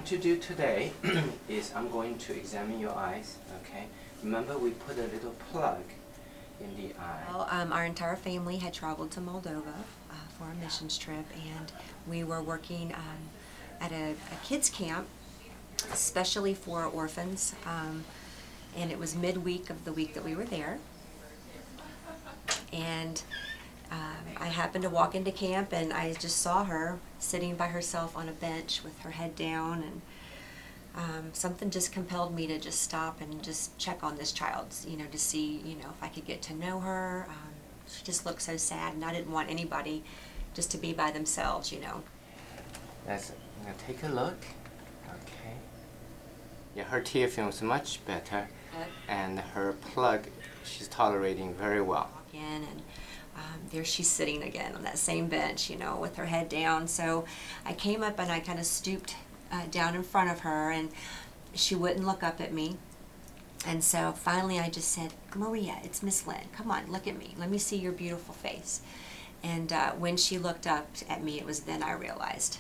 going to do today is I'm going to examine your eyes, okay? Remember we put a little plug in the eye. Well, our entire family had traveled to Moldova for a missions trip, and we were working at a kids camp, especially for orphans, and it was midweek of the week that we were there. And I happened to walk into camp, and I just saw her sitting by herself on a bench with her head down, and something just compelled me to just stop and just check on this child, to see, if I could get to know her. She just looked so sad, and I didn't want anybody just to be by themselves, Let's take a look. Okay. Yeah, her tear film's much better, and her plug, she's tolerating very well. And there she's sitting again on that same bench, with her head down. So I came up and I kind of stooped down in front of her, and she wouldn't look up at me. And so finally I just said, "Maria, it's Miss Lynn. Come on, look at me. Let me see your beautiful face." And when she looked up at me, it was then I realized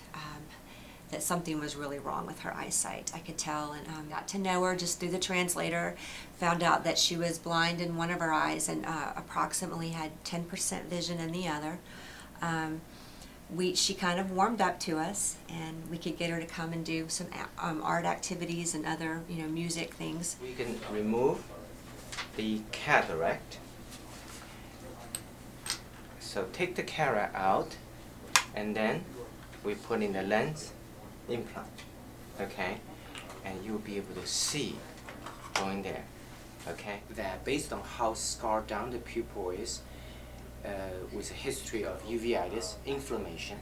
that something was really wrong with her eyesight. I could tell, and got to know her just through the translator. Found out that she was blind in one of her eyes and approximately had 10% vision in the other. She kind of warmed up to us, and we could get her to come and do some art activities and other, music things. We can remove the cataract. So take the cataract out, and then we put in the lens implant, okay? And you'll be able to see going there, okay? That based on how scarred down the pupil is, with a history of uveitis, inflammation,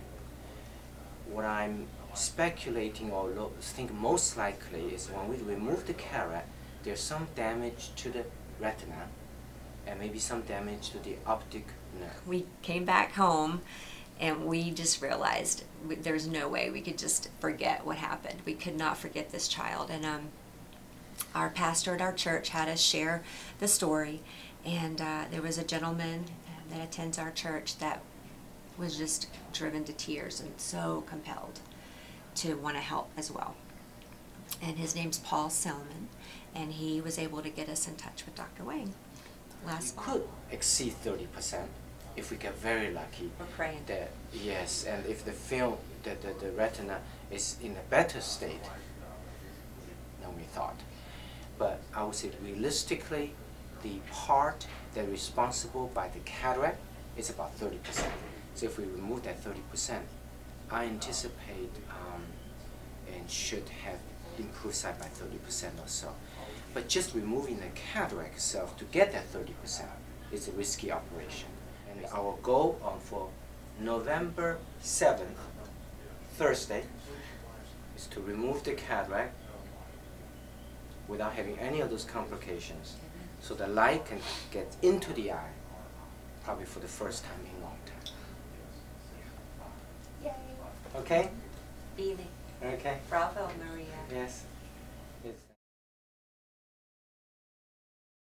what I'm speculating or think most likely is when we remove the cataract, there's some damage to the retina and maybe some damage to the optic nerve. We came back home, and we just realized there's no way we could just forget what happened. We could not forget this child. And our pastor at our church had us share the story. And there was a gentleman that attends our church that was just driven to tears and so compelled to want to help as well. And his name's Paul Selman, and he was able to get us in touch with Dr. Wang last fall. Could exceed 30%. If we get very lucky. We're praying. Yes, and if the film, the retina is in a better state than we thought. But I would say realistically, the part that's responsible by the cataract is about 30%. So if we remove that 30%, I anticipate and should have improved sight by 30% or so. But just removing the cataract itself to get that 30% is a risky operation. And our goal for November 7th, Thursday, is to remove the cataract without having any of those complications, so the light can get into the eye, probably for the first time in a long time. Yay. Okay? Bene. Okay. Bravo, Maria. Yes.